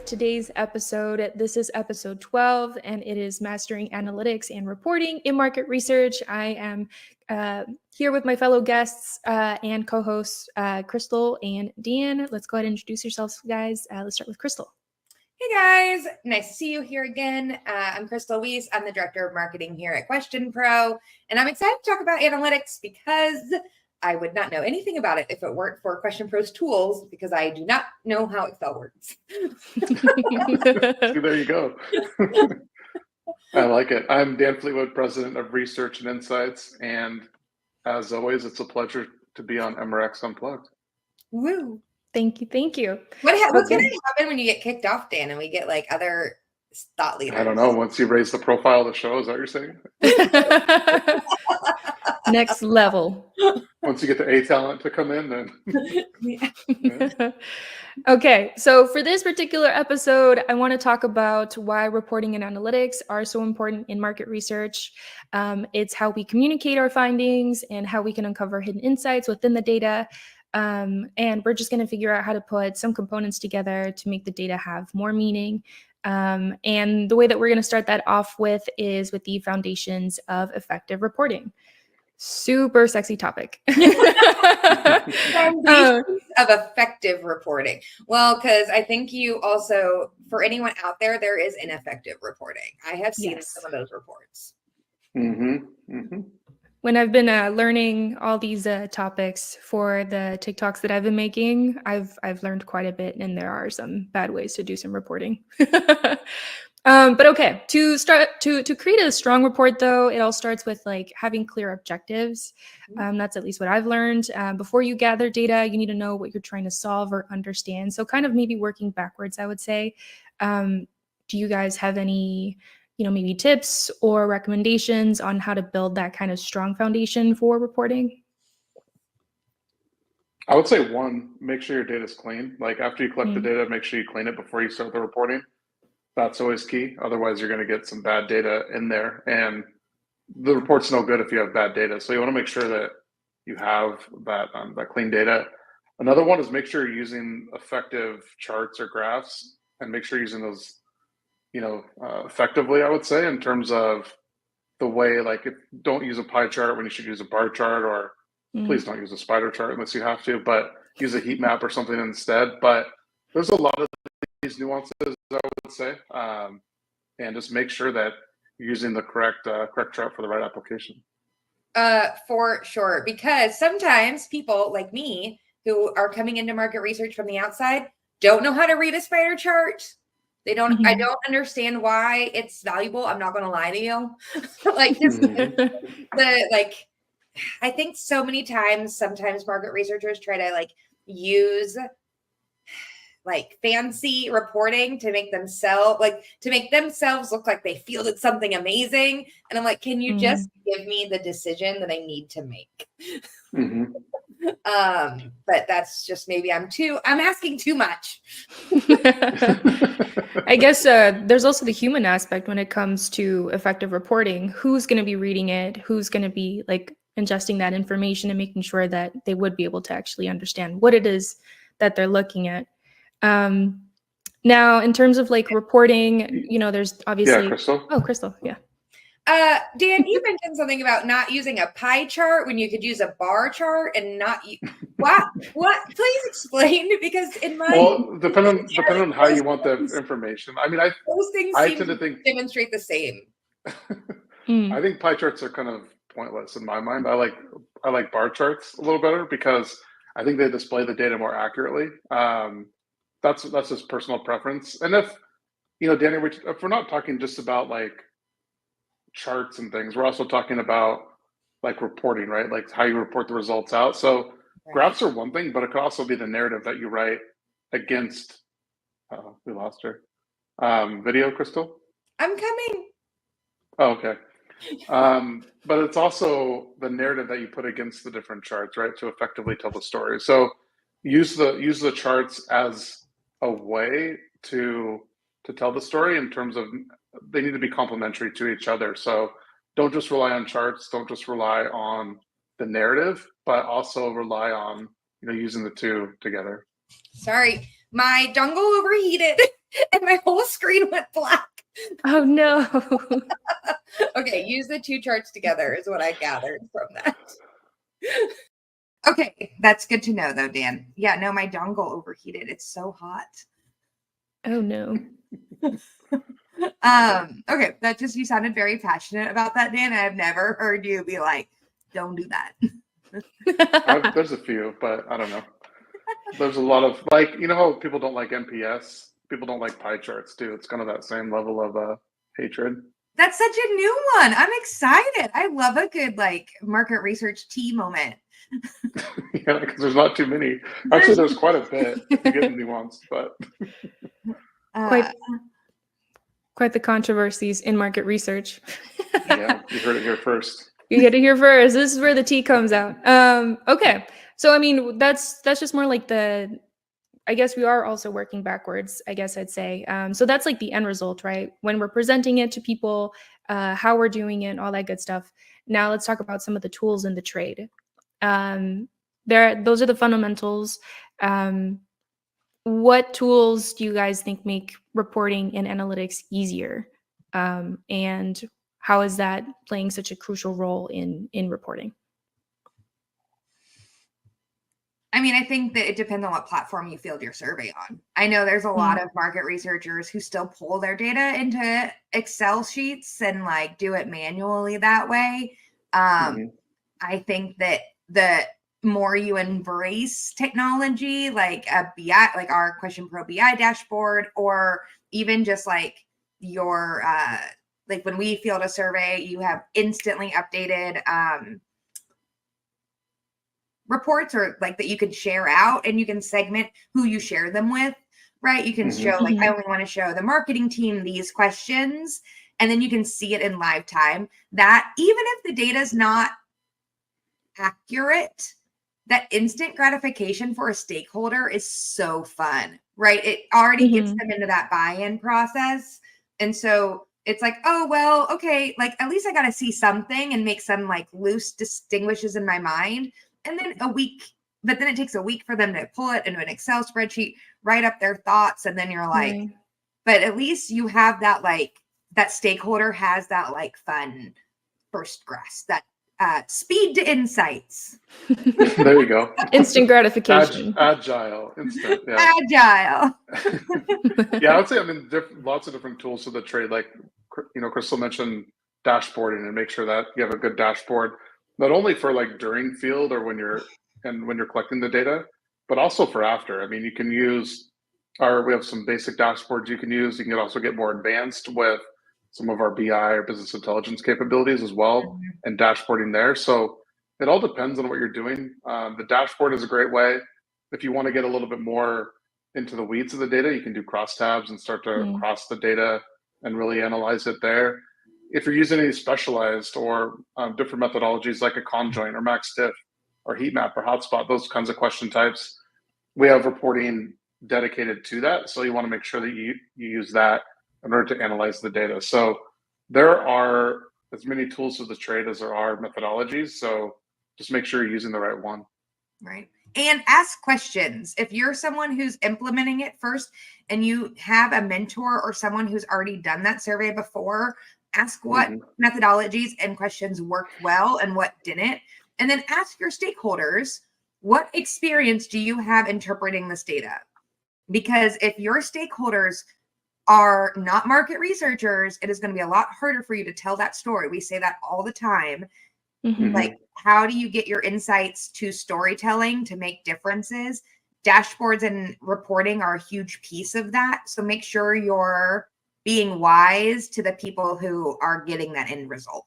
today's episode. This is episode 12, and it is Mastering Analytics and Reporting in Market Research. I am here with my fellow guests and co-hosts, Crystal and Deanne. Let's go ahead and introduce yourselves, guys. Let's start with Crystal. Hey guys, nice to see you here again. I'm Crystal Weiss. I'm the Director of Marketing here at Question Pro, and I'm excited to talk about analytics because I would not know anything about it if it weren't for Question Pro's tools, because I do not know how Excel works. There you go. I like it. I'm Dan Fleetwood, President of Research and Insights, and as always, it's a pleasure to be on MRX Unplugged. Woo! Thank you. What's going to happen when you get kicked off, Dan, and we get like other thought leaders? I don't know. Once you raise the profile of the show, is that what you're saying? Next level. Once you get the A talent to come in, then. Yeah. Okay, so for this particular episode, I want to talk about why reporting and analytics are so important in market research. It's how we communicate our findings and how we can uncover hidden insights within the data. And we're just going to figure out how to put some components together to make the data have more meaning. And the way that we're going to start that off with is with the foundations of effective reporting. Super sexy topic. Foundations of effective reporting. Well, because I think you also, for anyone out there, there is ineffective reporting. I have seen some of those reports. When I've been learning all these topics for the TikToks that I've been making, I've learned quite a bit, and there are some bad ways to do some reporting. But okay, to create a strong report, though, it all starts with like having clear objectives. That's at least what I've learned. Before you gather data, you need to know what you're trying to solve or understand. So kind of maybe working backwards, I would say. Do you guys have any maybe tips or recommendations on how to build that kind of strong foundation for reporting? I would say one, make sure your data is clean. Like after you collect the data, make sure you clean it before you start the reporting. That's always key. Otherwise, you're going to get some bad data in there, and the report's no good if you have bad data. So you want to make sure that you have that clean data. Another one is make sure you're using effective charts or graphs, and make sure you're using those effectively, I would say, in terms of the way, like, don't use a pie chart when you should use a bar chart, or please don't use a spider chart unless you have to, but use a heat map or something instead. But there's a lot of these nuances, I would say, and just make sure that you're using the correct chart for the right application. For sure, because sometimes people like me who are coming into market research from the outside don't know how to read a spider chart. They don't. I don't understand why it's valuable. I'm not going to lie to you. Like just I think so many times, sometimes market researchers try to use fancy reporting to make themselves look like they fielded something amazing. And I'm like, can you just give me the decision that I need to make? But that's just maybe I'm asking too much. I guess there's also the human aspect when it comes to effective reporting. Who's going to be reading it? Who's going to be ingesting that information and making sure that they would be able to actually understand what it is that they're looking at. Now, in terms of reporting, there's obviously. Yeah, Crystal. Oh, Crystal. Yeah. Dan, you mentioned something about not using a pie chart when you could use a bar chart and not. What? Please explain, because in my depending on how you want the information. I mean, those things seem to demonstrate the same. I think pie charts are kind of pointless in my mind. I like bar charts a little better because I think they display the data more accurately. That's just personal preference. And if Danny, if we're not talking just about charts and things, we're also talking about reporting, right? Like how you report the results out. So graphs are one thing, but it could also be the narrative that you write against. We lost her. Video, Crystal? I'm coming. Oh, okay. But it's also the narrative that you put against the different charts, right? To effectively tell the story. So use the charts as a way to tell the story in terms of they need to be complementary to each other. So don't just rely on charts, don't just rely on the narrative, but also rely on using the two together. Sorry, my dongle overheated. and my whole screen went black. Oh no. Okay, use the two charts together is what I gathered from that. Okay, that's good to know though, Dan. Yeah, no, my dongle overheated. It's so hot. Oh no. Okay, that just, you sounded very passionate about that, Dan. I've never heard you be like, don't do that. There's a few, but I don't know. There's a lot of, like, you know how people don't like NPS? People don't like pie charts too. It's kind of that same level of hatred. That's such a new one. I'm excited. I love a good like market research tea moment. Yeah, because there's not too many. Actually, there's quite a bit to get nuanced, but quite the controversies in market research. Yeah, you heard it here first. You get it here first. This is where the tea comes out. Okay. So I mean, that's just more like I guess we are also working backwards, I guess I'd say. So that's like the end result, right? When we're presenting it to people, how we're doing it, all that good stuff. Now let's talk about some of the tools in the trade. Those are the fundamentals. What tools do you guys think make reporting and analytics easier? And how is that playing such a crucial role in reporting? I mean, I think that it depends on what platform you field your survey on. I know there's a lot of market researchers who still pull their data into Excel sheets and like do it manually that way. I think that the more you embrace technology, like a BI, like our Question Pro BI dashboard, or even just like your, like when we field a survey, you have instantly updated reports, or like that you can share out, and you can segment who you share them with, right? You can show like, I only want to show the marketing team these questions, and then you can see it in live time. That even if the data is not accurate, that instant gratification for a stakeholder is so fun, right? It already gets them into that buy-in process. And so it's like, oh, well, okay, like at least I got to see something and make some like loose distinguishes in my mind. And then but then it takes a week for them to pull it into an Excel spreadsheet, write up their thoughts. And then you're like, but at least you have that, like that stakeholder has that like fun first grasp, that speed to insights. There you go. Instant gratification. Agile. Instant. Yeah. Agile. Yeah, I would say, I mean, lots of different tools to the trade. Like, you know, Crystal mentioned dashboarding, and make sure that you have a good dashboard, not only for like during field or when you're collecting the data, but also for after. I mean, you can use we have some basic dashboards you can use. You can also get more advanced with some of our BI or business intelligence capabilities as well, and dashboarding there. So it all depends on what you're doing. The dashboard is a great way. If you want to get a little bit more into the weeds of the data, you can do crosstabs and start to cross the data and really analyze it there. If you're using any specialized or different methodologies like a conjoint or max diff or heat map or hotspot, those kinds of question types, we have reporting dedicated to that. So you want to make sure that you use that in order to analyze the data. So there are as many tools to the trade as there are methodologies. So just make sure you're using the right one. Right. And ask questions. If you're someone who's implementing it first and you have a mentor or someone who's already done that survey before, ask what methodologies and questions worked well and what didn't. And then ask your stakeholders, what experience do you have interpreting this data? Because if your stakeholders are not market researchers, it is going to be a lot harder for you to tell that story. We say that all the time. Like, how do you get your insights to storytelling to make differences? Dashboards and reporting are a huge piece of that. So make sure you're being wise to the people who are getting that end result.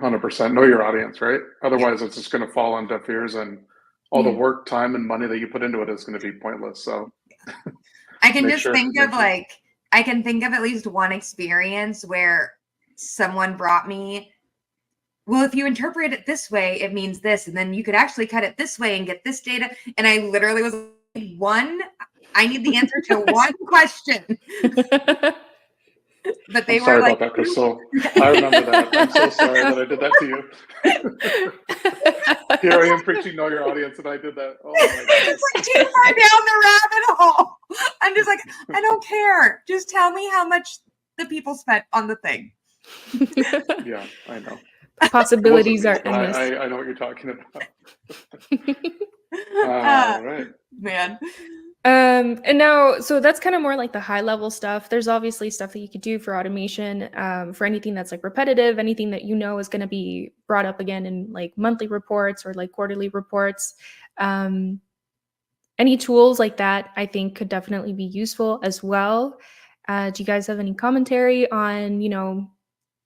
100%. Know your audience, right? Otherwise, it's just going to fall on deaf ears, and all the work, time, and money that you put into it is going to be pointless. So I can just think of I can think of at least one experience where someone brought me, well, if you interpret it this way, it means this, and then you could actually cut it this way and get this data. And I literally was like, I need the answer to one question. But they sorry about that, Crystal. I remember that. I'm so sorry that I did that to you. Here I am preaching know your audience, and I did that. Oh my God. It's like too far down the rabbit hole. I'm just like, I don't care. Just tell me how much the people spent on the thing. Yeah, I know. Possibilities are But endless. I know what you're talking about. All right. Man. And now, so that's kind of more like the high level stuff. There's obviously stuff that you could do for automation, for anything that's like repetitive, anything that you know is going to be brought up again in like monthly reports or like quarterly reports. Any tools like that, I think, could definitely be useful as well. Do you guys have any commentary on,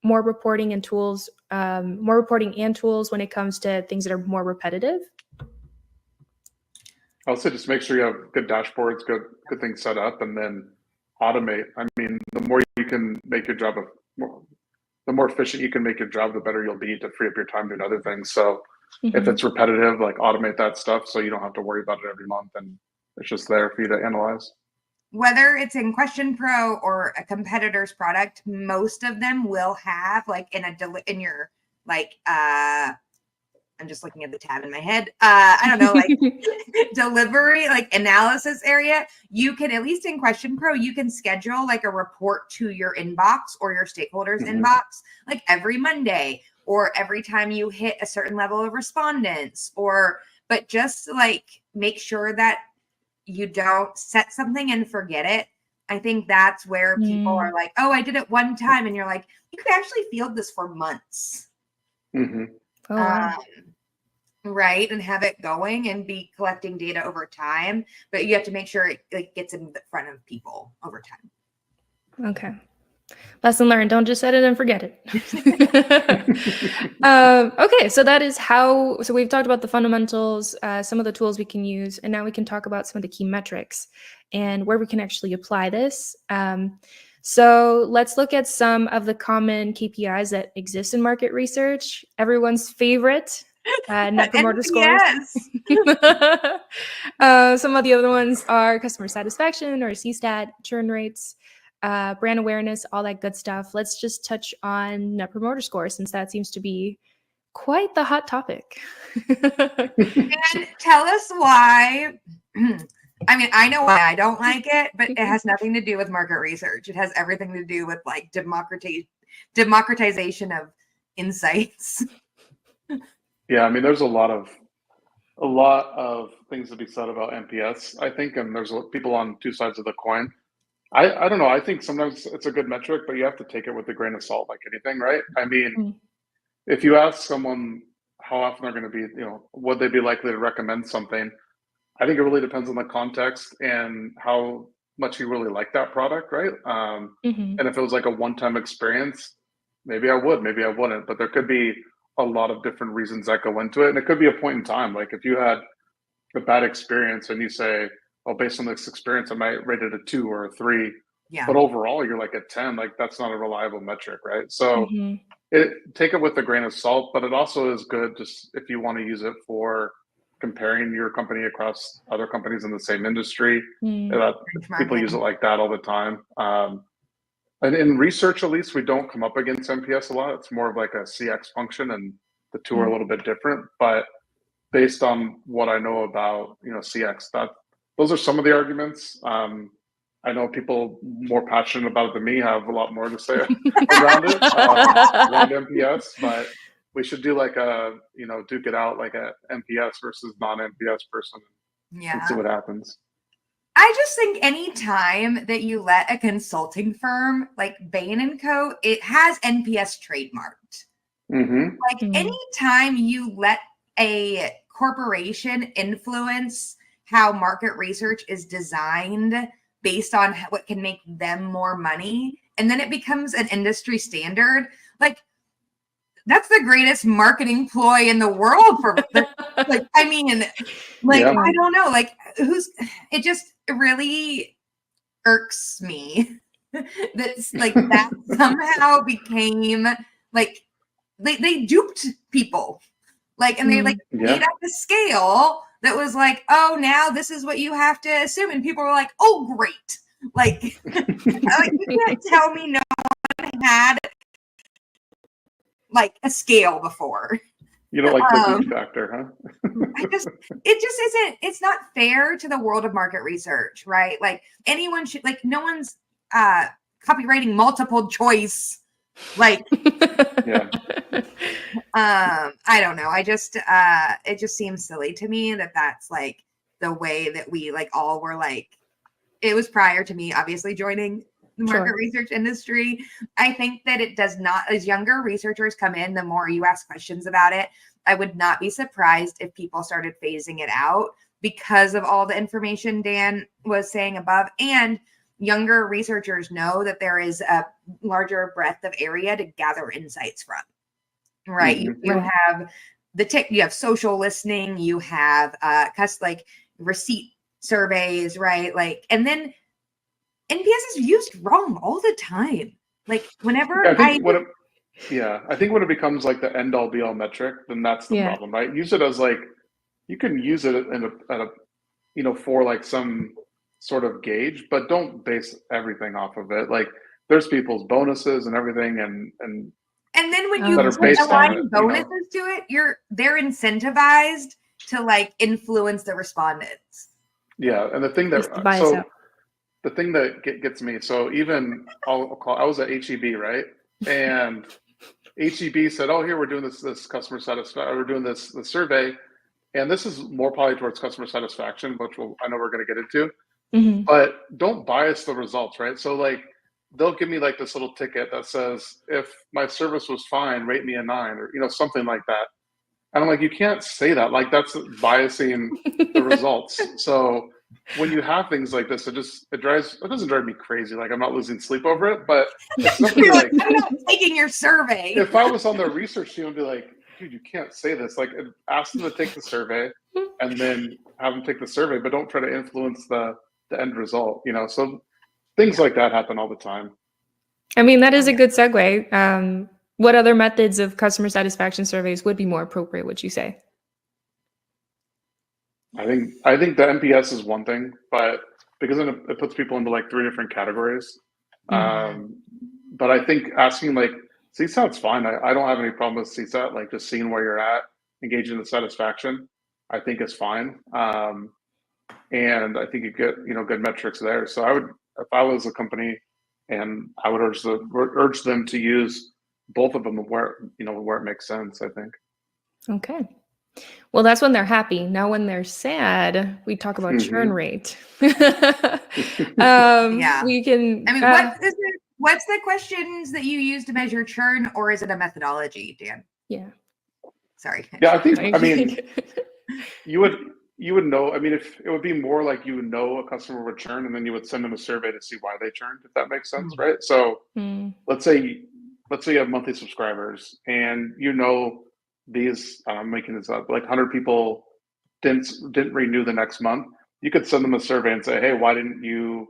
more reporting and tools when it comes to things that are more repetitive? Also, just make sure you have good dashboards, good things set up, and then automate. I mean, the more you can make your job, the more efficient you can make your job, the better you'll be to free up your time doing other things. So if it's repetitive, like automate that stuff so you don't have to worry about it every month, and it's just there for you to analyze. Whether it's in Question Pro or a competitor's product, most of them will have like in your like I'm just looking at the tab in my head. I don't know, like delivery, like analysis area. You can, at least in Question Pro, you can schedule like a report to your inbox or your stakeholders' inbox, like every Monday or every time you hit a certain level of respondents, but just like make sure that you don't set something and forget it. I think that's where people are like, oh, I did it one time. And you're like, you could actually field this for months. Oh, wow. Right, and have it going and be collecting data over time, but you have to make sure it like gets in front of people over time. Okay, lesson learned: don't just set it and forget it. Okay, so that is how. So we've talked about the fundamentals, some of the tools we can use, and now we can talk about some of the key metrics and where we can actually apply this. So let's look at some of the common KPIs that exist in market research. Everyone's favorite. Net promoter scores. Some of the other ones are customer satisfaction or CSAT, churn rates, brand awareness, all that good stuff. Let's just touch on net promoter score, since that seems to be quite the hot topic. And tell us why. I mean, I know why I don't like it, but it has nothing to do with market research. It has everything to do with like democratization of insights. Yeah, I mean, there's a lot of things to be said about NPS, I think, and there's people on two sides of the coin. I don't know. I think sometimes it's a good metric, but you have to take it with a grain of salt, like anything, right? I mean, if you ask someone how often they're going to be, would they be likely to recommend something? I think it really depends on the context and how much you really like that product, right? And if it was like a one-time experience, maybe I would, maybe I wouldn't, but there could be a lot of different reasons that go into it. And it could be a point in time. Like if you had a bad experience and you say, oh, based on this experience, I might rate it a 2 or a 3. Yeah. But overall, you're like a 10. Like that's not a reliable metric, right? So take it with a grain of salt, but it also is good just if you want to use it for comparing your company across other companies in the same industry. People use it like that all the time. And in research, at least, we don't come up against NPS a lot. It's more of like a CX function, and the two are a little bit different. But based on what I know about, CX, those are some of the arguments. I know people more passionate about it than me have a lot more to say around it, around NPS. But we should do like duke it out like a NPS versus non-NPS person, and see what happens. I just think any time that you let a consulting firm like Bain & Co., it has NPS trademarked. Like any time you let a corporation influence how market research is designed based on what can make them more money, and then it becomes an industry standard, like that's the greatest marketing ploy in the world for like, I mean, like, I don't know, like it just really irks me that's like that somehow became like they duped people, like, and they like made up a scale that was like, oh, now this is what you have to assume, and people were like, oh, great, like, like you can't tell me no one had like a scale before. You don't like the geek factor, huh? It just isn't, it's not fair to the world of market research, right? Like anyone should, like no one's copywriting multiple choice. Like, Yeah. I don't know. I just, it just seems silly to me that that's like the way that we like all were like, it was prior to me obviously joining the market research industry. I think that it does not, as younger researchers come in, the more you ask questions about it, I would not be surprised if people started phasing it out because of all the information Dan was saying above. And younger researchers know that there is a larger breadth of area to gather insights from, right? You have you have social listening, you have like receipt surveys, right? Like, and then NPS is used wrong all the time. Like whenever I think when it becomes like the end all be all metric, then that's the problem, right? Use it as like, you can use it for like some sort of gauge, but don't base everything off of it. Like there's people's bonuses and everything and then when you align bonuses to it, they're incentivized to like influence the respondents. Yeah, and the thing that gets me, so even I was at HEB, right? And HEB said, "Oh, here we're doing this customer satisfaction. We're doing this survey, and this is more probably towards customer satisfaction, which I know we're going to get into. But don't bias the results, right? So like they'll give me like this little ticket that says, if my service was fine, rate me a 9, or something like that. And I'm like, you can't say that. Like that's biasing the results. So when you have things like this, it doesn't drive me crazy. Like I'm not losing sleep over it, but it's something like, I'm not taking your survey. If I was on their research team, I'd be like, dude, you can't say this. Like ask them to take the survey and then have them take the survey, but don't try to influence the end result, So things like that happen all the time. I mean, that is a good segue. What other methods of customer satisfaction surveys would be more appropriate, would you say? I think the NPS is one thing, but because it puts people into like 3 different categories. But I think asking like CSAT's fine. I don't have any problem with CSAT. Like just seeing where you're at, engaging the satisfaction, I think is fine. And I think you get good metrics there. So if I was a company, and I would urge them to use both of them where it makes sense, I think. Okay. Well, that's when they're happy. Now, when they're sad, we talk about churn rate. We can. I mean, what's the questions that you use to measure churn, or is it a methodology, Dan? Yeah. Sorry. Yeah, I mean, you would know. I mean, if it would be more like you would know a customer would churn, and then you would send them a survey to see why they churned, if that makes sense, right? So let's say you have monthly subscribers, and these, I'm making this up, like 100 people didn't renew the next month. You could send them a survey and say, hey, why didn't you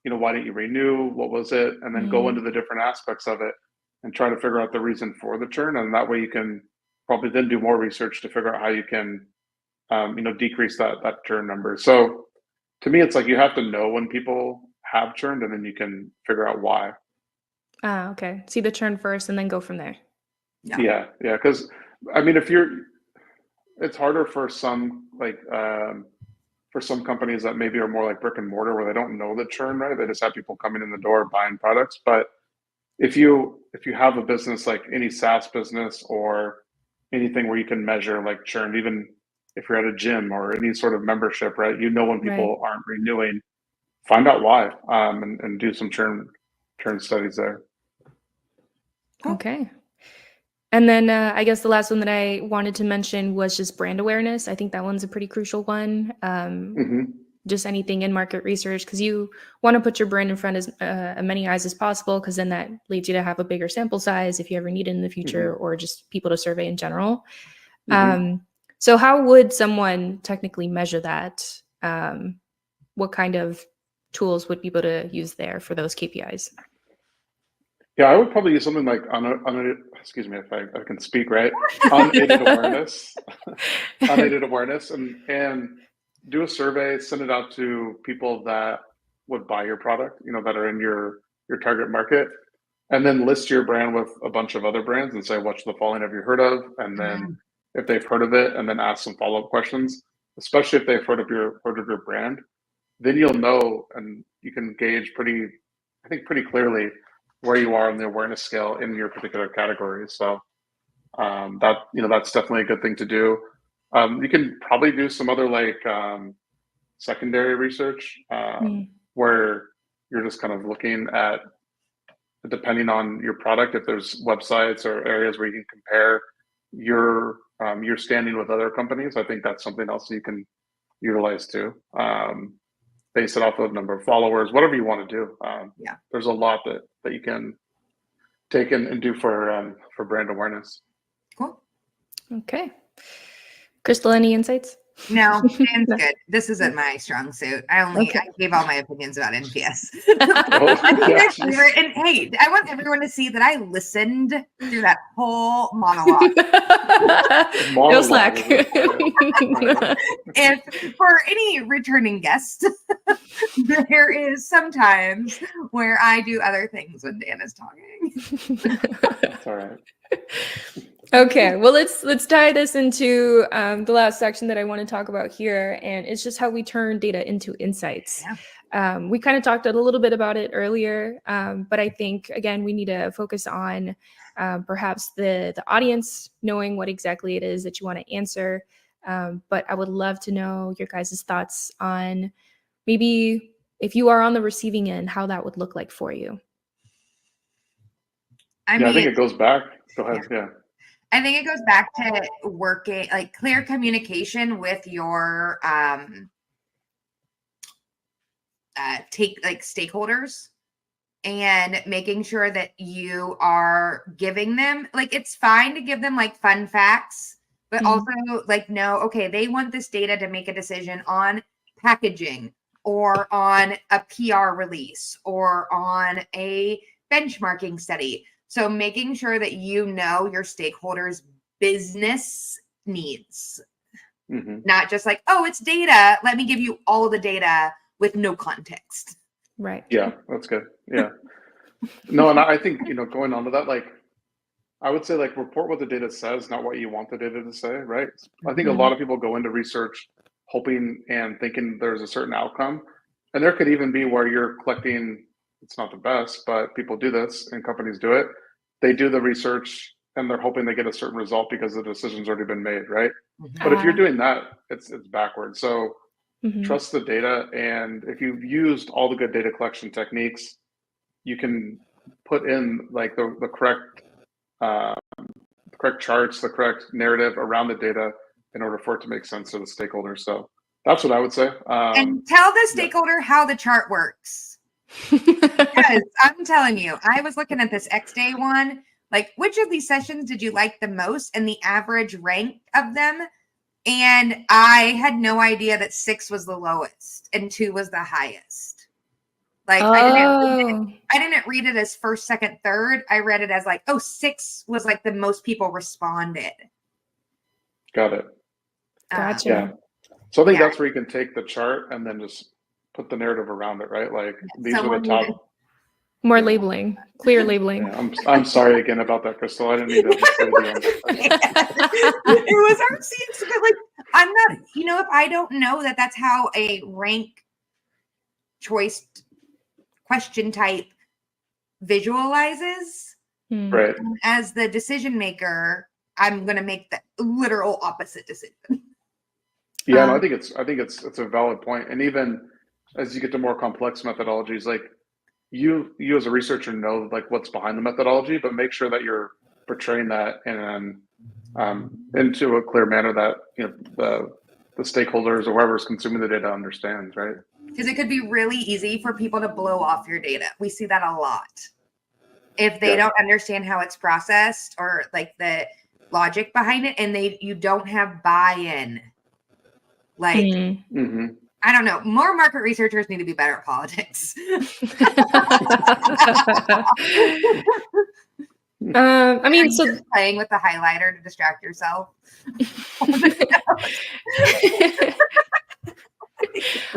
renew? What was it? And then go into the different aspects of it and try to figure out the reason for the churn. And that way you can probably then do more research to figure out how you can, decrease that churn number. So to me, it's like you have to know when people have churned, and then you can figure out why. Okay. See the churn first and then go from there. Yeah. Because I mean, it's harder for some companies that maybe are more like brick and mortar, where they don't know the churn, right? They just have people coming in the door buying products. But if you have a business like any SaaS business or anything where you can measure like churn, even if you're at a gym or any sort of membership, right? When people aren't renewing, find out why, and do some churn studies there. Okay. And then I guess the last one that I wanted to mention was just brand awareness. I think that one's a pretty crucial one. Just anything in market research, because you want to put your brand in front of many eyes as possible, because then that leads you to have a bigger sample size if you ever need it in the future, or just people to survey in general. So how would someone technically measure that? What kind of tools would people to use there for those KPIs? Yeah, I would probably use something like excuse me if I can speak, right? Unaided awareness, unaided awareness, and do a survey, send it out to people that would buy your product, that are in your target market, and then list your brand with a bunch of other brands and say, which of the following have you heard of? And then if they've heard of it, and then ask some follow-up questions, especially if they've heard of your brand. Then you'll know, and you can gauge pretty clearly where you are on the awareness scale in your particular category. So that's definitely a good thing to do. You can probably do some other secondary research where you're just kind of looking at, depending on your product, if there's websites or areas where you can compare your standing with other companies. I think that's something else you can utilize too. Base it off of number of followers, whatever you want to do. There's a lot that you can take and do for brand awareness. Cool. Okay. Crystal, any insights? No, Dan's good. This isn't my strong suit. I gave all my opinions about NPS. And hey, I want everyone to see that I listened through that whole monologue. No slack. If for any returning guests, there is sometimes where I do other things when Dan is talking. That's all right. Okay, well, let's tie this into the last section that I want to talk about here, and it's just how we turn data into insights. Yeah. We kind of talked a little bit about it earlier, but I think, again, we need to focus on perhaps the audience knowing what exactly it is that you want to answer. But I would love to know your guys' thoughts on maybe if you are on the receiving end, how that would look like for you. I mean, I think it goes back. Go ahead. Yeah. I think it goes back to working, like clear communication with your stakeholders, and making sure that you are giving them, like, it's fine to give them like fun facts, but also like, no, okay, they want this data to make a decision on packaging or on a PR release or on a benchmarking study. So making sure that you know your stakeholders' business needs, not just like, oh, it's data, let me give you all the data with no context. Right. Yeah, that's good. Yeah. No, and I think, going on to that, like, I would say, like, report what the data says, not what you want the data to say, right? I think a lot of people go into research hoping and thinking there's a certain outcome. And there could even be where you're collecting, it's not the best, but people do this and companies do it. They do the research and they're hoping they get a certain result because the decision's already been made, right? But if you're doing that, it's backwards. So trust the data. And if you've used all the good data collection techniques, you can put in like the correct charts, the correct narrative around the data in order for it to make sense to the stakeholders. So that's what I would say. And tell the stakeholder how the chart works. Because I'm telling you, I was looking at this X-Day one, like, which of these sessions did you like the most and the average rank of them? And I had no idea that 6 was the lowest and 2 was the highest. Like, I didn't read it as first, second, third. I read it as like, 6 was like the most people responded. Got it. Gotcha. Yeah. So I think that's where you can take the chart and then just put the narrative around it, right? Like, these are the top. More labeling, clear labeling. Yeah, I'm sorry again about that, Crystal. I didn't mean to say it was artsy, but like, I'm not, if I don't know that that's how a rank choice question type visualizes, right? As the decision maker, I'm going to make the literal opposite decision. Yeah, no, I think it's a valid point. And even as you get to more complex methodologies, like you as a researcher know like what's behind the methodology, but make sure that you're portraying that in into a clear manner that the stakeholders or whoever's consuming the data understands, right? Because it could be really easy for people to blow off your data. We see that a lot. If they don't understand how it's processed or like the logic behind it, and you don't have buy-in. Like, I don't know. More market researchers need to be better at politics. I mean, so just playing with the highlighter to distract yourself.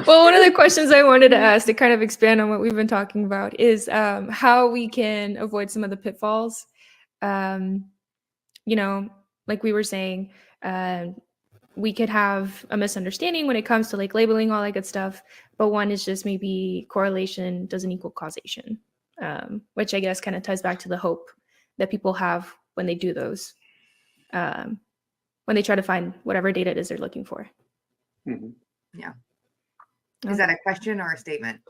Well, one of the questions I wanted to ask to kind of expand on what we've been talking about is how we can avoid some of the pitfalls. Like we were saying, We could have a misunderstanding when it comes to like labeling, all that good stuff, but one is just maybe correlation doesn't equal causation, which I guess kind of ties back to the hope that people have when they do those, when they try to find whatever data it is they're looking for. Yeah. Okay. Is that a question or a statement?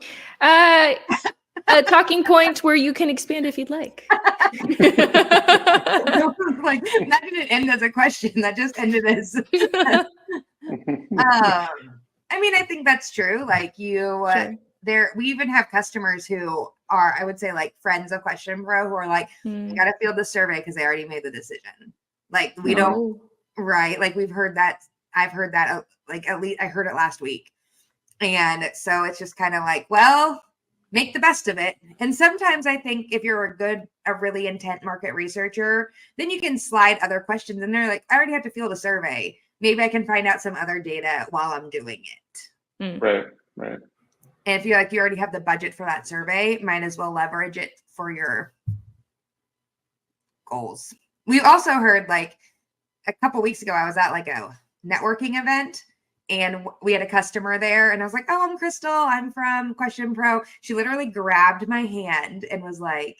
A talking point where you can expand if you'd like. Like, that didn't end as a question. That just ended as. I mean, I think that's true. Like Sure. we even have customers who are, I would say, like friends of Question Pro who are like, you got to field the survey because they already made the decision. Like we don't, right? Like we've heard that. I've heard that. Like at least I heard it last week, and so it's just kind of like, well, make the best of it. And sometimes I think if you're a really intent market researcher, then you can slide other questions in there. Like I already have to field a survey. Maybe I can find out some other data while I'm doing it. Right. And if you already have the budget for that survey, might as well leverage it for your goals. We also heard like a couple weeks ago, I was at like a networking event and we had a customer there and I was like, oh, I'm Crystal. I'm from Question Pro. She literally grabbed my hand and was like,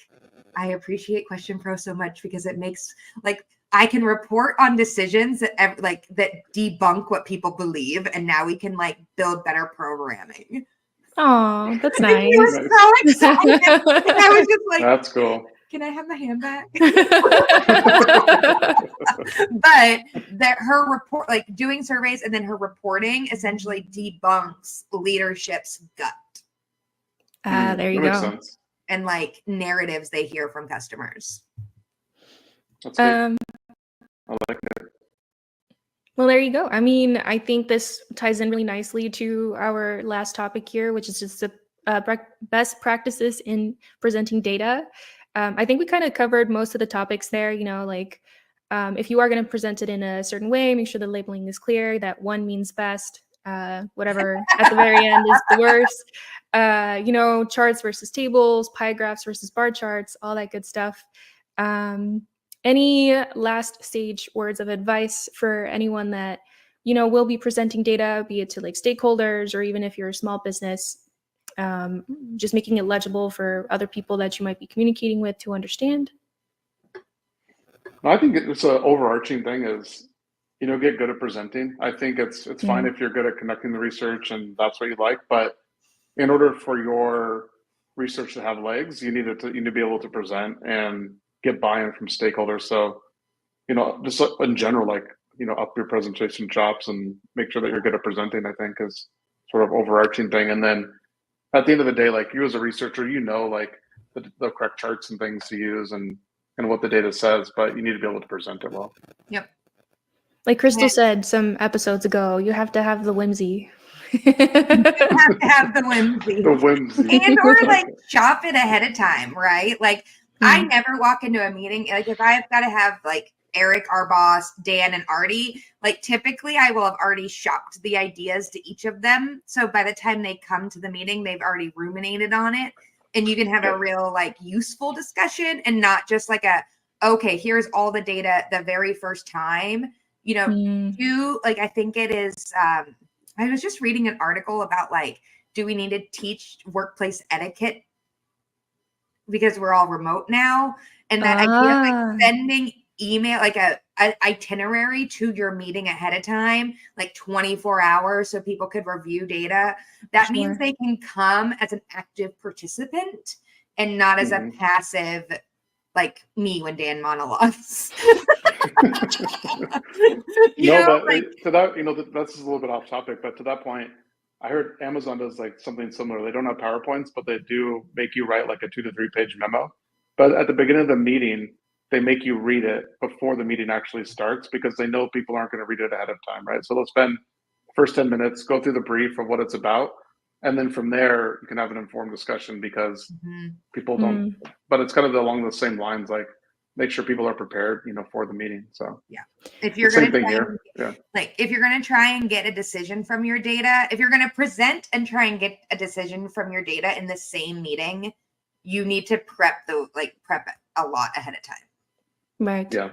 I appreciate Question Pro so much because it makes like, I can report on decisions that debunk what people believe. And now we can like build better programming. Oh, that's nice. He was so excited. And I was just like, that's cool. Can I have my hand back? But her report, like doing surveys and then her reporting essentially debunks leadership's gut. There you makes go. Sense. And like narratives they hear from customers. That's good. I like it. Well, there you go. I mean, I think this ties in really nicely to our last topic here, which is just the best practices in presenting data. I think we kind of covered most of the topics there, you know, like if you are going to present it in a certain way, make sure the labeling is clear, that one means best, whatever at the very end is the worst, you know, charts versus tables, pie graphs versus bar charts, all that good stuff. Any last stage words of advice for anyone that, you know, will be presenting data, be it to like stakeholders or even if you're a small business, just making it legible for other people that you might be communicating with to understand? I think it's an overarching thing is, you know, get good at presenting. I think it's fine if you're good at conducting the research and that's what you like, but in order for your research to have legs, you need to be able to present and get buy-in from stakeholders. So, you know, just in general, like, you know, up your presentation chops and make sure that you're good at presenting, I think is sort of overarching thing. And then at the end of the day, like you as a researcher, you know, like the correct charts and things to use and what the data says, but you need to be able to present it well. Yep. Like Crystal said some episodes ago, you have to have the whimsy. You have to have the whimsy. The whimsy. And or like shop it ahead of time, right? Like I never walk into a meeting. Like if I've got to have like Eric, our boss, Dan, and Artie, like typically I will have already shopped the ideas to each of them. So by the time they come to the meeting, they've already ruminated on it. And you can have a real like useful discussion and not just like okay, here's all the data the very first time. You know, I think it is, I was just reading an article about like, do we need to teach workplace etiquette because we're all remote now? And that idea of like sending email, like a itinerary to your meeting ahead of time, like 24 hours so people could review data. That means they can come as an active participant and not as a passive, like me when Dan monologues. To that, you know, that's a little bit off topic, but to that point, I heard Amazon does like something similar. They don't have PowerPoints, but they do make you write like a 2 to 3 page memo. But at the beginning of the meeting, they make you read it before the meeting actually starts because they know people aren't going to read it ahead of time, right? So they'll spend the first 10 minutes, go through the brief of what it's about. And then from there, you can have an informed discussion because people don't, but it's kind of along the same lines, like make sure people are prepared, you know, for the meeting. So if you're going to like, if you're going to try and get a decision from your data, if you're going to present and try and get a decision from your data in the same meeting, you need to prep a lot ahead of time. Right. Yeah.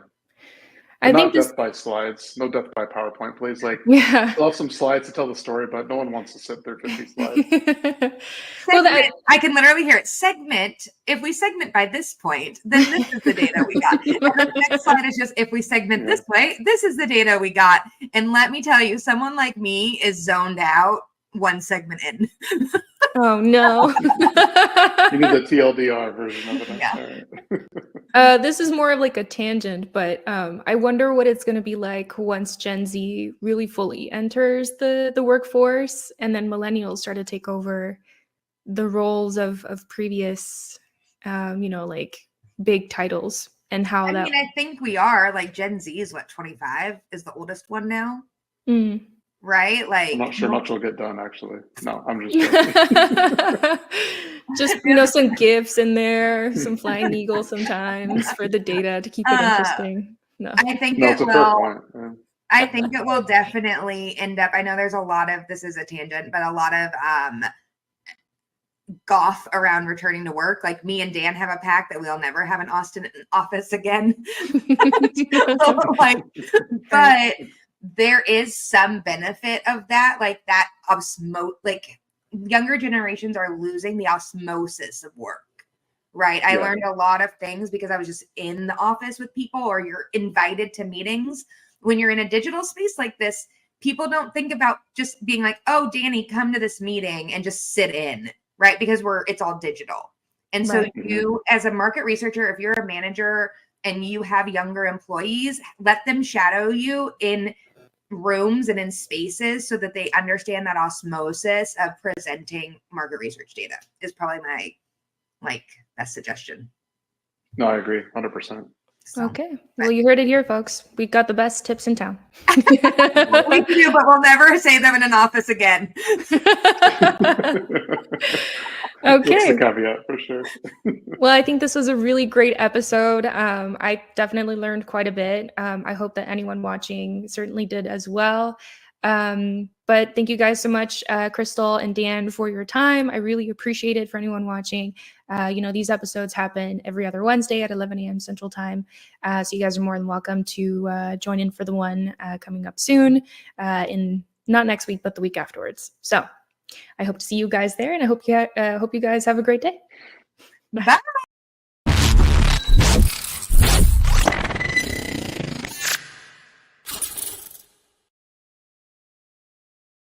I think Not this, death by slides. No death by PowerPoint, please. Like, yeah. we'll have some slides to tell the story, but no one wants to sit through 50 slides. Well, that, Segment. I can literally hear it. Segment. If we segment by this point, then this is the data we got. And the next slide is just if we segment this way, this is the data we got. And let me tell you, someone like me is zoned out one segment in. oh no. You need the TLDR version of it. Yeah. This is more of like a tangent, but I wonder what it's going to be like once Gen Z really fully enters the workforce, and then millennials start to take over the roles of previous, like big titles, and how I that. mean, I think we are like Gen Z is what 25 is the oldest one now, Mm. right? Like I'm not sure much will get done, actually. No, I'm just joking. Just some gifs in there, some flying eagle sometimes for the data to keep it interesting. No, I think No, it it's a fair will. point. Yeah. I think it will definitely end up. I know there's a lot of this is a tangent, but a lot of goth around returning to work. Like me and Dan have a pact that we'll never have an Austin office again. Like, but there is some benefit of that, like that like younger generations are losing the osmosis of work. Right. I learned a lot of things because I was just in the office with people, or you're invited to meetings. When you're in a digital space like this, people don't think about just being like, oh, Danny, come to this meeting and just sit in, right? Because it's all digital. And so you, as a market researcher, if you're a manager and you have younger employees, let them shadow you in rooms and in spaces so that they understand that osmosis of presenting market research data is probably my best suggestion. No, I agree 100%. So, okay. Well, you heard it here, folks. We got the best tips in town. we do, but we'll never say them in an office again. Okay. That's the caveat for sure. Well, I think this was a really great episode. I definitely learned quite a bit. I hope that anyone watching certainly did as well. But thank you guys so much, Crystal and Dan, for your time. I really appreciate it. For anyone watching, these episodes happen every other Wednesday at 11 a.m. Central Time. So you guys are more than welcome to join in for the one coming up soon, in not next week, but the week afterwards. So I hope to see you guys there, and I hope you guys have a great day. Bye.